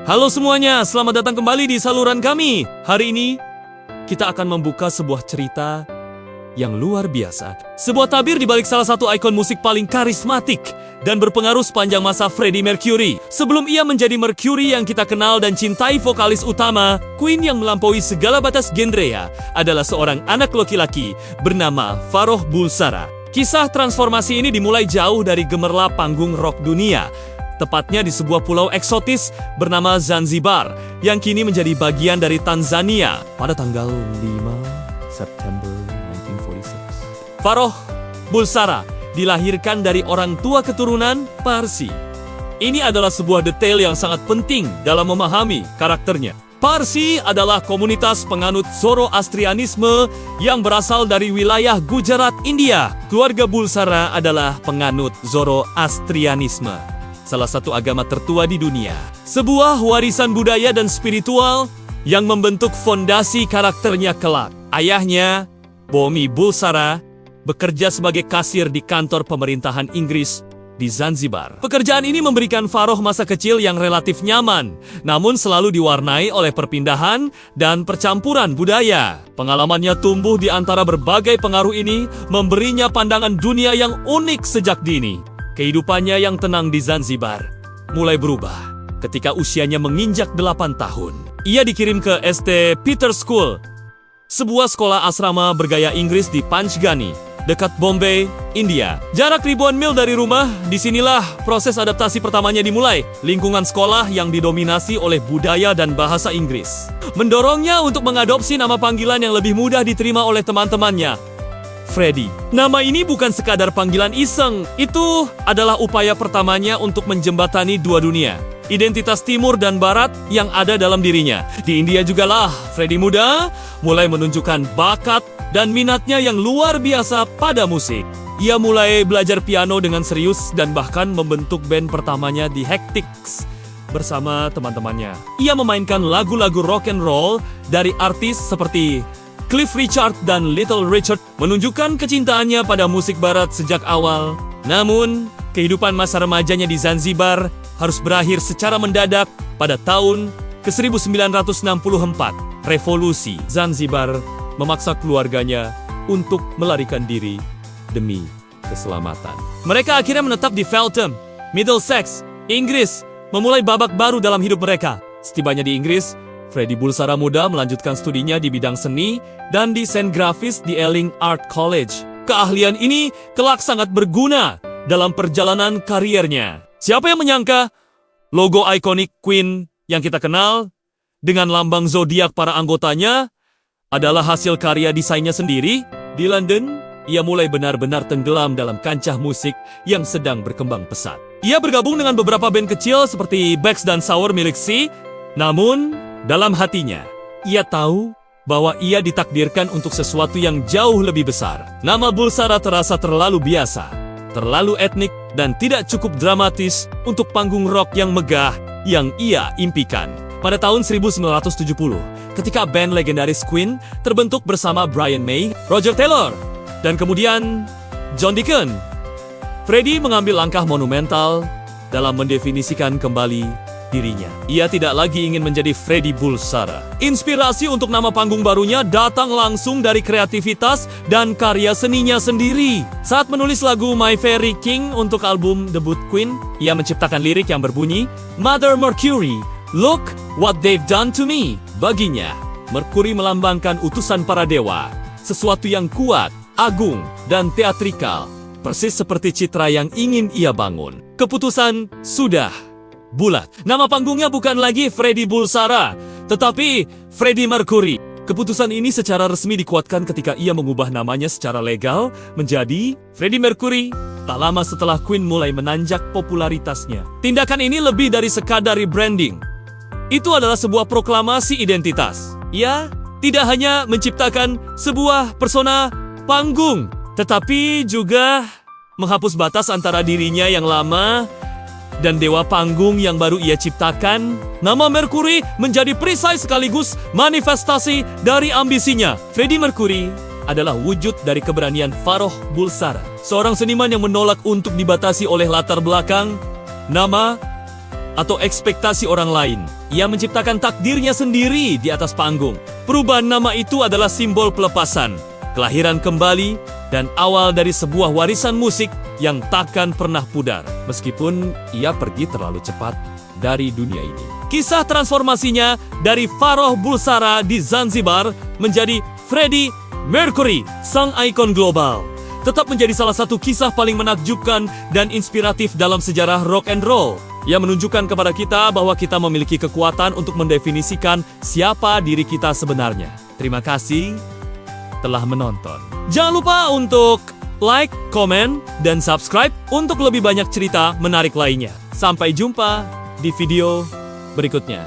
Halo semuanya, selamat datang kembali di saluran kami. Hari ini, kita akan membuka sebuah cerita yang luar biasa. Sebuah tabir di balik salah satu ikon musik paling karismatik dan berpengaruh sepanjang masa Freddie Mercury. Sebelum ia menjadi Mercury yang kita kenal dan cintai, vokalis utama, Queen yang melampaui segala batas genre adalah seorang anak laki-laki bernama Farouk Bulsara. Kisah transformasi ini dimulai jauh dari gemerlap panggung rock dunia. Tepatnya di sebuah pulau eksotis bernama Zanzibar, yang kini menjadi bagian dari Tanzania pada tanggal 5 September 1946. Farouk Bulsara dilahirkan dari orang tua keturunan Parsi. Ini adalah sebuah detail yang sangat penting dalam memahami karakternya. Parsi adalah komunitas penganut Zoroastrianisme yang berasal dari wilayah Gujarat, India. Keluarga Bulsara adalah penganut Zoroastrianisme, salah satu agama tertua di dunia. Sebuah warisan budaya dan spiritual yang membentuk fondasi karakternya kelak. Ayahnya, Bomi Bulsara, bekerja sebagai kasir di kantor pemerintahan Inggris di Zanzibar. Pekerjaan ini memberikan Farouk masa kecil yang relatif nyaman, namun selalu diwarnai oleh perpindahan dan percampuran budaya. Pengalamannya tumbuh di antara berbagai pengaruh ini memberinya pandangan dunia yang unik sejak dini. Kehidupannya yang tenang di Zanzibar mulai berubah ketika usianya menginjak 8 tahun. Ia dikirim ke St. Peter's School, sebuah sekolah asrama bergaya Inggris di Panchgani, dekat Bombay, India. Jarak ribuan mil dari rumah, disinilah proses adaptasi pertamanya dimulai. Lingkungan sekolah yang didominasi oleh budaya dan bahasa Inggris mendorongnya untuk mengadopsi nama panggilan yang lebih mudah diterima oleh teman-temannya, Freddie. Nama ini bukan sekadar panggilan iseng, itu adalah upaya pertamanya untuk menjembatani dua dunia, identitas timur dan barat yang ada dalam dirinya. Di India jugalah Freddie muda mulai menunjukkan bakat dan minatnya yang luar biasa pada musik. Ia mulai belajar piano dengan serius dan bahkan membentuk band pertamanya di Hectics bersama teman-temannya. Ia memainkan lagu-lagu rock and roll dari artis seperti Cliff Richard dan Little Richard, menunjukkan kecintaannya pada musik barat sejak awal. Namun, kehidupan masa remajanya di Zanzibar harus berakhir secara mendadak pada tahun ke-1964. Revolusi Zanzibar memaksa keluarganya untuk melarikan diri demi keselamatan. Mereka akhirnya menetap di Feltham, Middlesex, Inggris, memulai babak baru dalam hidup mereka. Setibanya di Inggris, Freddie Bulsara muda melanjutkan studinya di bidang seni dan desain grafis di Ealing Art College. Keahlian ini kelak sangat berguna dalam perjalanan kariernya. Siapa yang menyangka logo ikonik Queen yang kita kenal dengan lambang zodiak para anggotanya adalah hasil karya desainnya sendiri? Di London, ia mulai benar-benar tenggelam dalam kancah musik yang sedang berkembang pesat. Ia bergabung dengan beberapa band kecil seperti Bax dan Sour milik C. Namun, dalam hatinya, ia tahu bahwa ia ditakdirkan untuk sesuatu yang jauh lebih besar. Nama Bulsara terasa terlalu biasa, terlalu etnik, dan tidak cukup dramatis untuk panggung rock yang megah yang ia impikan. Pada tahun 1970, ketika band legendaris Queen terbentuk bersama Brian May, Roger Taylor, dan kemudian John Deacon, Freddie mengambil langkah monumental dalam mendefinisikan kembali dirinya. Ia tidak lagi ingin menjadi Freddie Bulsara. Inspirasi untuk nama panggung barunya datang langsung dari kreativitas dan karya seninya sendiri. Saat menulis lagu My Fairy King untuk album debut Queen, ia menciptakan lirik yang berbunyi, Mother Mercury, look what they've done to me. Baginya, Mercury melambangkan utusan para dewa, sesuatu yang kuat, agung, dan teatrikal, persis seperti citra yang ingin ia bangun. Keputusan sudah bulat. Nama panggungnya bukan lagi Freddie Bulsara, tetapi Freddie Mercury. Keputusan ini secara resmi dikuatkan ketika ia mengubah namanya secara legal menjadi Freddie Mercury tak lama setelah Queen mulai menanjak popularitasnya. Tindakan ini lebih dari sekadar rebranding. Itu adalah sebuah proklamasi identitas. Ia tidak hanya menciptakan sebuah persona panggung, tetapi juga menghapus batas antara dirinya yang lama dan dewa panggung yang baru ia ciptakan. Nama Mercury menjadi perisai sekaligus manifestasi dari ambisinya. Freddie Mercury adalah wujud dari keberanian Farouk Bulsara, seorang seniman yang menolak untuk dibatasi oleh latar belakang, nama, atau ekspektasi orang lain. Ia menciptakan takdirnya sendiri di atas panggung. Perubahan nama itu adalah simbol pelepasan, kelahiran kembali, dan awal dari sebuah warisan musik yang takkan pernah pudar. Meskipun ia pergi terlalu cepat dari dunia ini. Kisah transformasinya dari Faroh Bulsara di Zanzibar menjadi Freddie Mercury, sang ikon global, tetap menjadi salah satu kisah paling menakjubkan dan inspiratif dalam sejarah rock and roll. Ia menunjukkan kepada kita bahwa kita memiliki kekuatan untuk mendefinisikan siapa diri kita sebenarnya. Terima kasih telah menonton. Jangan lupa untuk like, komen, dan subscribe untuk lebih banyak cerita menarik lainnya. Sampai jumpa di video berikutnya.